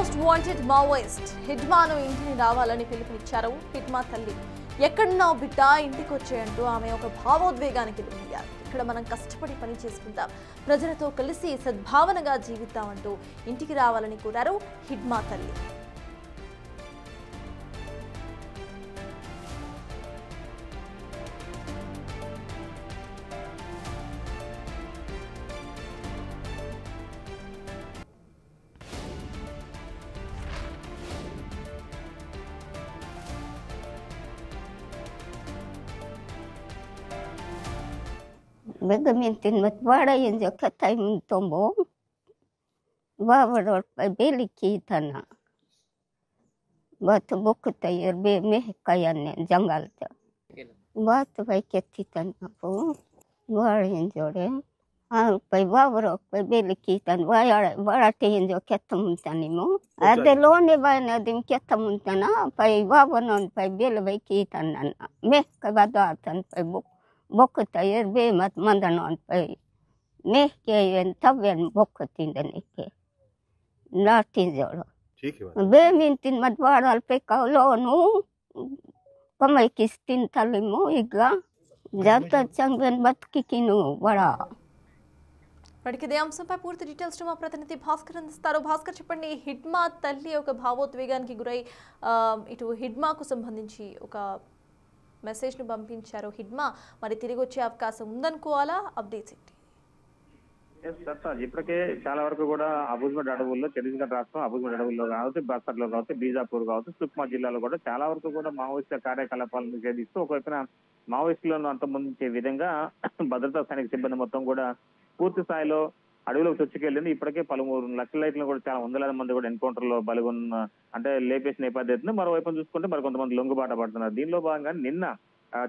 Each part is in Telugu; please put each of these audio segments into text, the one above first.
మోస్ట్ వాంటెడ్ మావోయిస్ట్ హిడ్మాను ఇంటిని రావాలని పిలుపునిచ్చారు హిడ్మా తల్లి. ఎక్కడున్నావు బిడ్డ, ఇంటికి వచ్చేయంటూ ఆమె ఒక భావోద్వేగానికి లోనయ్యారు. ఇక్కడ మనం కష్టపడి పని చేసుకుందాం, ప్రజలతో కలిసి సద్భావనగా జీవిద్దామంటూ ఇంటికి రావాలని కోరారు హిడ్మా తల్లి. Begamentin matwara yin jo katay mun tombo wawaror pa beli kitana batu bukta yer be meh kayan jangal ta batu bai ketitan apo war yin jore al pa wawaror pa beli kitan warate yin jo ketamun tanimo ade lone bai na dim ketamun tana pa wawanon pa beli bai kitanan meh kabadatan pa buk Bokta yer be mat mandanon pai nehke yen taben bokatin daneke natin joro ठीक है be mintin matwaral pe kaulo nu kamay kistin talimo iga jata changben batkikinu wara ఇప్పటికి ఇదే అంశంపై పూర్తి డీటెయిల్స్ మా ప్రతినిధి భాస్కర్ అందిస్తారు. భాస్కర్, చెప్పండి, హిడ్మా తల్లి ఒక భావోద్వేగానికి గురై ఇటు హిడ్మాకు సంబంధించి ఒక మెసేజ్ను పంపించారు. హిడ్మా మరి తిరిగి వచ్చే అవకాశం ఉందనుకోవాలా? అప్డేట్స్ ఏంటి? ఇప్పటికే చాలా వరకు కూడా అబూజ్గఢ్ అడవుల్లో, ఛత్తీస్గఢ్ రాష్ట్రం అబూజ్గఢ్ అడవుల్లో కావచ్చు, బస్తర్లో కావచ్చు, బీజాపూర్ కావచ్చు, సుక్మా జిల్లాలో కూడా చాలా వరకు కూడా మావోయిస్టుల కార్యకలాపాలను నిషేధిస్తూ ఒకవైపున మావోయిస్టులను అంతమొందించే విధంగా భద్రతా సైనిక సిబ్బంది మొత్తం కూడా పూర్తి స్థాయిలో అడవిలోకి చొచ్చుకెళ్ళింది. ఇప్పటికే పలువురు నక్సలైట్లు కూడా చాలా వందలాది మంది కూడా ఎన్కౌంటర్ లో బలిగొన్న అంటే లేపేసిన నేపథ్యంలో మరోవైపు చూసుకుంటే మరి కొంతమంది లొంగుబాట పడుతున్నారు. దీనిలో భాగంగా నిన్న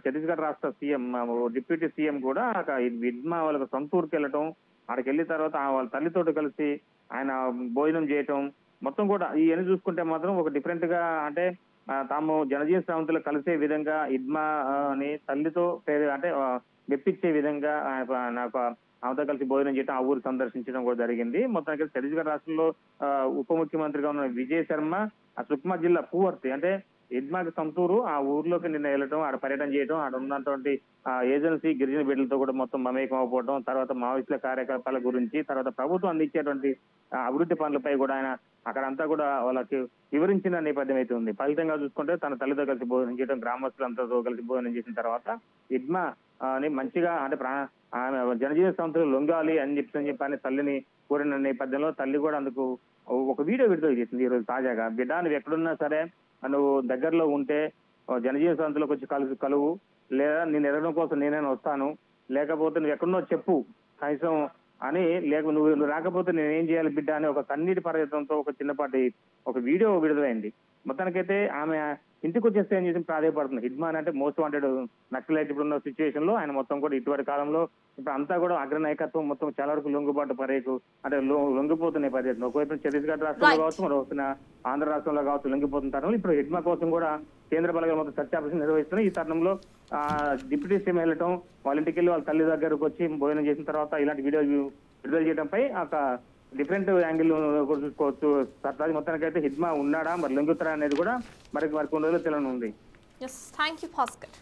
ఛత్తీస్గఢ్ రాష్ట్ర సీఎం, డిప్యూటీ సీఎం కూడా హిడ్మా వాళ్ళకి సొంత ఊరికి వెళ్ళటం, అక్కడికి వెళ్ళిన తర్వాత వాళ్ళ తల్లితోటి కలిసి ఆయన భోజనం చేయటం మొత్తం కూడా ఇవన్నీ చూసుకుంటే మాత్రం ఒక డిఫరెంట్ గా అంటే తాము జనజీవన శ్రావంతులు కలిసే విధంగా హిడ్మా అని తల్లితో అంటే మెప్పించే విధంగా నాకు ఆమెతో కలిసి భోజనం చేయడం, ఆ ఊరు సందర్శించడం కూడా జరిగింది. మొత్తానికి ఛత్తీస్గఢ్ రాష్ట్రంలో ఉప ముఖ్యమంత్రిగా ఉన్న విజయ్ శర్మ ఆ సుక్మా జిల్లా పూవర్తి అంటే హిడ్మాకి సొంతూరు, ఆ ఊర్లోకి నిన్న వెళ్ళటం, ఆడ పర్యటన చేయడం, ఆడ ఉన్నటువంటి ఏజెన్సీ గిరిజన బిడ్డలతో కూడా మొత్తం మమేకం అయిపోవడం, తర్వాత మావోయిస్టుల కార్యకలాపాల గురించి, తర్వాత ప్రభుత్వం అందించేటువంటి అభివృద్ధి పనులపై కూడా ఆయన అక్కడంతా కూడా వాళ్ళకి వివరించిన నేపథ్యం అయితే ఉంది. ఫలితంగా చూసుకుంటే తన తల్లితో కలిసి భోజనం చేయడం, గ్రామస్తులందరితో కలిసి భోజనం చేసిన తర్వాత హిడ్మా అని మంచిగా అంటే జనజీవన సంస్థలు లొంగాలి అని చెప్పని తల్లిని కోరిన నేపథ్యంలో తల్లి కూడా అందుకు ఒక వీడియో విడుదల చేసింది ఈ రోజు తాజాగా. బిడ్డ, నువ్వు ఎక్కడున్నా సరే నువ్వు దగ్గరలో ఉంటే జనజీవన సంస్థలకు వచ్చి కలువు, లేదా నేను ఎదగడం కోసం నేనైనా వస్తాను, లేకపోతే నువ్వు ఎక్కడున్నో చెప్పు కనీసం అని, లేక నువ్వు రాకపోతే నేనేం చేయాలి బిడ్డ అని ఒక కన్నీటి పర్యటనతో ఒక చిన్నపాటి ఒక వీడియో విడుదలైంది. మొత్తానికైతే ఆమె ఇంటికి వచ్చేస్తే ఏం చేసి ప్రాధాయపడుతుంది. హిడ్మా అంటే మోస్ట్ వాంటెడ్ నక్సలైట్ ఇప్పుడున్న సిచ్యువేషన్ లో ఆయన మొత్తం కూడా ఇటీవలి కాలంలో ఇప్పుడు అంతా కూడా అగ్రనాయకత్వం మొత్తం చాలా వరకు లొంగుబాటు పరేకు అంటే లొంగిపోతున్న నేపథ్యంలో ఒకవైపు ఛత్తీస్గఢ్ రాష్ట్రంలో కావచ్చు, మరోవైపున ఆంధ్ర రాష్ట్రంలో కావచ్చు లొంగిపోతున్న తరుణంలో ఇప్పుడు హిడ్మా కోసం కూడా కేంద్ర బలగాలు మొత్తం సత్యాపరిశీలన నిర్వహిస్తున్నాయి. ఈ తరుణంలో డిప్యూటీ సీఎం వెళ్ళటం, వాళ్ళ ఇంటికి వెళ్ళి వాళ్ళ తల్లి దగ్గరకు వచ్చి భోజనం చేసిన తర్వాత ఇలాంటి వీడియో విడుదల చేయడంపై ఒక డిఫరెంట్ యాంగిల్ కూడా చూసుకోవచ్చు. సర్తాజ్ మొత్తానికి అయితే హిడ్మా ఉన్నాడా, మరి లొంగుతారా అనేది కూడా మరి కొన్ని రోజులు తెలియనుంది. Thank you Bhaskar.